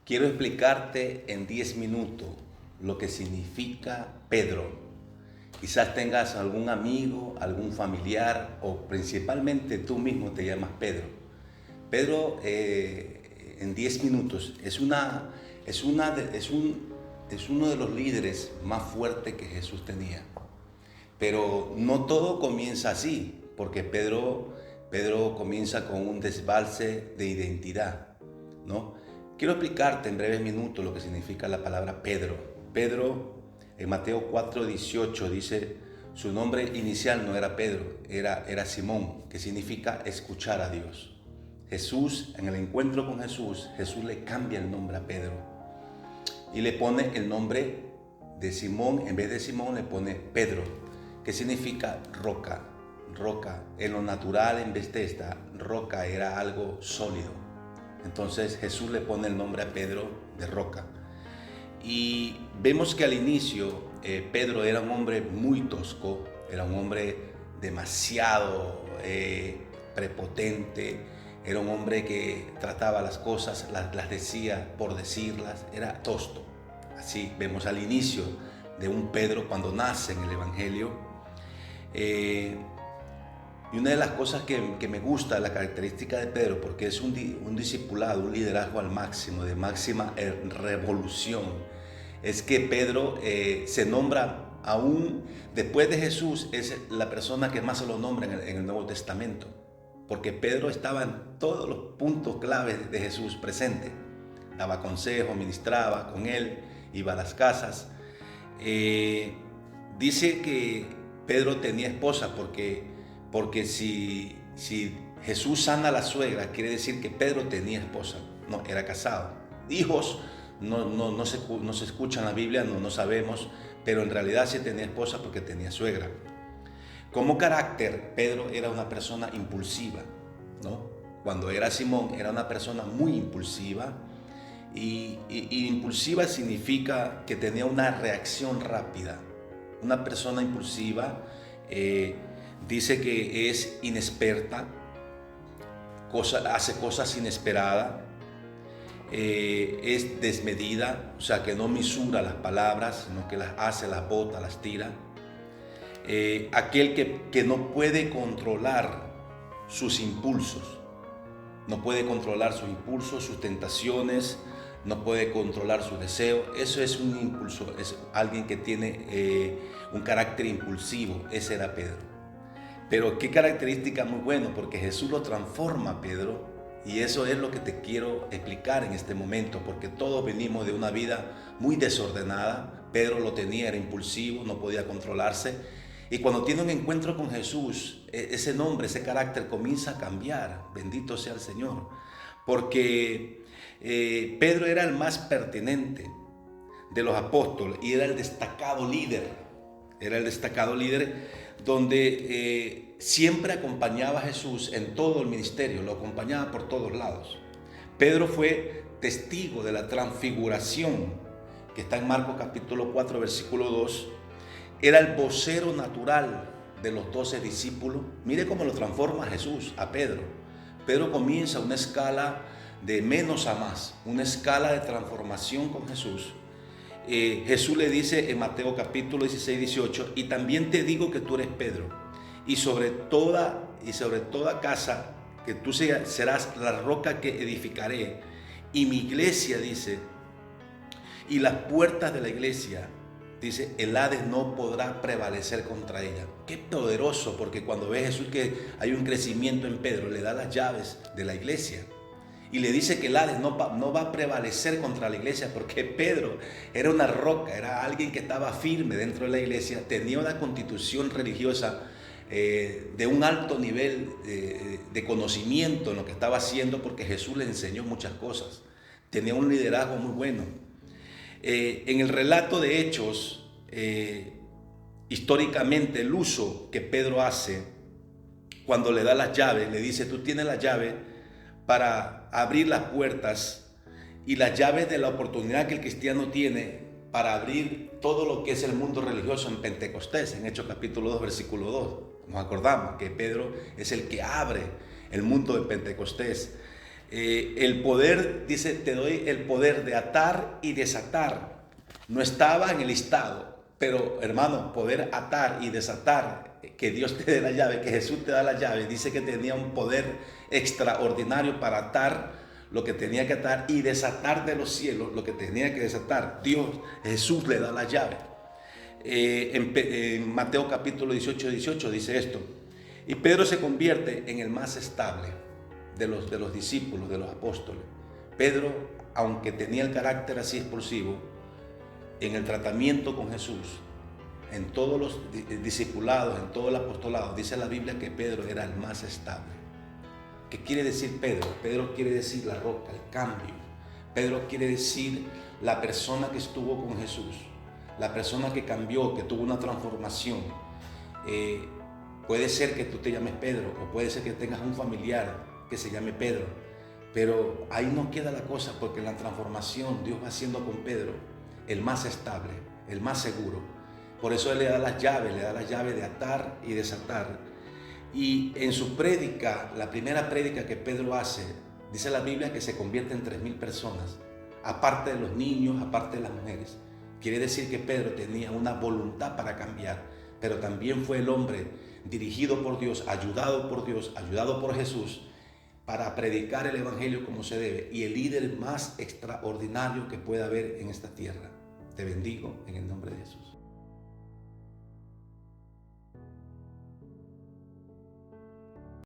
Quiero explicarte en 10 minutos lo que significa Pedro. Quizás tengas algún amigo, algún familiar o principalmente tú mismo te llamas Pedro. Pedro, en 10 minutos, es uno de los líderes más fuertes que Jesús tenía. Pero no todo comienza así, porque Pedro comienza con un desbalce de identidad, ¿no? Quiero explicarte en breves minutos lo que significa la palabra Pedro. Pedro, en Mateo 4:18 dice, su nombre inicial no era Pedro, era Simón, que significa escuchar a Dios. Jesús, en el encuentro con Jesús le cambia el nombre a Pedro y le pone el nombre de Simón, en vez de Simón le pone Pedro, que significa roca. Roca, en lo natural, en vez de esta roca, era algo sólido. Entonces Jesús le pone el nombre a Pedro de roca. Y vemos que al inicio Pedro era un hombre muy tosco, era un hombre demasiado prepotente, era un hombre que trataba las cosas, las decía por decirlas, era tosto. Así vemos al inicio de un Pedro cuando nace en el Evangelio. Y una de las cosas que me gusta, la característica de Pedro, porque es un discipulado, un liderazgo al máximo, de máxima revolución, es que Pedro se nombra, aún después de Jesús, es la persona que más se lo nombra en el Nuevo Testamento, porque Pedro estaba en todos los puntos claves de Jesús presente, daba consejo, ministraba con él, iba a las casas. Dice que Pedro tenía esposa porque si Jesús sana a la suegra, quiere decir que Pedro tenía esposa, no, era casado. Hijos no se escucha en la Biblia, no sabemos, pero en realidad sí tenía esposa porque tenía suegra. Como carácter, Pedro era una persona impulsiva, ¿no? Cuando era Simón, era una persona muy impulsiva, y impulsiva significa que tenía una reacción rápida. Una persona impulsiva dice que es inexperta, hace cosas inesperadas, es desmedida, o sea que no misura las palabras, sino que las hace, las bota, las tira. Aquel que no puede controlar sus impulsos, sus tentaciones, no puede controlar sus deseos. Eso es un impulso, es alguien que tiene un carácter impulsivo. Ese era Pedro. Pero qué característica muy buena, porque Jesús lo transforma a Pedro, y eso es lo que te quiero explicar en este momento, porque todos venimos de una vida muy desordenada. Pedro lo tenía, era impulsivo, no podía controlarse, y cuando tiene un encuentro con Jesús, ese nombre, ese carácter comienza a cambiar. Bendito sea el Señor, porque Pedro era el más pertinente de los apóstoles y era el destacado líder. Donde siempre acompañaba a Jesús en todo el ministerio, lo acompañaba por todos lados. Pedro fue testigo de la transfiguración, que está en Marcos capítulo 4, versículo 2. Era el vocero natural de los 12 discípulos. Mire cómo lo transforma Jesús a Pedro. Pedro comienza una escala de menos a más, una escala de transformación con Jesús. Jesús le dice en Mateo capítulo 16, 18, y también te digo que tú eres Pedro, y sobre toda casa que tú serás la roca que edificaré, y mi iglesia, dice, y las puertas de la iglesia, dice, el Hades no podrá prevalecer contra ella. Qué poderoso, porque cuando ve Jesús que hay un crecimiento en Pedro, le da las llaves de la iglesia. Y le dice que el Hades no va a prevalecer contra la iglesia, porque Pedro era una roca, era alguien que estaba firme dentro de la iglesia, tenía una constitución religiosa de un alto nivel de conocimiento en lo que estaba haciendo, porque Jesús le enseñó muchas cosas. Tenía un liderazgo muy bueno. En el relato de Hechos, históricamente el uso que Pedro hace cuando le da las llaves, le dice, tú tienes la llave para abrir las puertas y las llaves de la oportunidad que el cristiano tiene para abrir todo lo que es el mundo religioso en Pentecostés, en Hechos capítulo 2, versículo 2. Nos acordamos que Pedro es el que abre el mundo de Pentecostés. El poder, dice, te doy el poder de atar y desatar. No estaba en el listado, pero hermano, poder atar y desatar, que Dios te dé la llave, que Jesús te da la llave, dice que tenía un poder extraordinario para atar lo que tenía que atar y desatar de los cielos lo que tenía que desatar. Dios, Jesús le da la llave. En Mateo capítulo 18 dice esto: y Pedro se convierte en el más estable de los discípulos, de los apóstoles. Pedro, aunque tenía el carácter así explosivo, en el tratamiento con Jesús, en todos los discipulados, en todo el apostolado, dice la Biblia que Pedro era el más estable. ¿Qué quiere decir Pedro? Pedro quiere decir la roca, el cambio. Pedro quiere decir la persona que estuvo con Jesús, la persona que cambió, que tuvo una transformación. Puede ser que tú te llames Pedro, o puede ser que tengas un familiar que se llame Pedro, pero ahí no queda la cosa, porque en la transformación Dios va haciendo con Pedro el más estable, el más seguro. Por eso Él le da las llaves, de atar y desatar. Y en su prédica, la primera prédica que Pedro hace, dice la Biblia que se convierte en 3,000 personas, aparte de los niños, aparte de las mujeres. Quiere decir que Pedro tenía una voluntad para cambiar, pero también fue el hombre dirigido por Dios, ayudado por Jesús, para predicar el evangelio como se debe, y el líder más extraordinario que pueda haber en esta tierra. Te bendigo en el nombre de Jesús.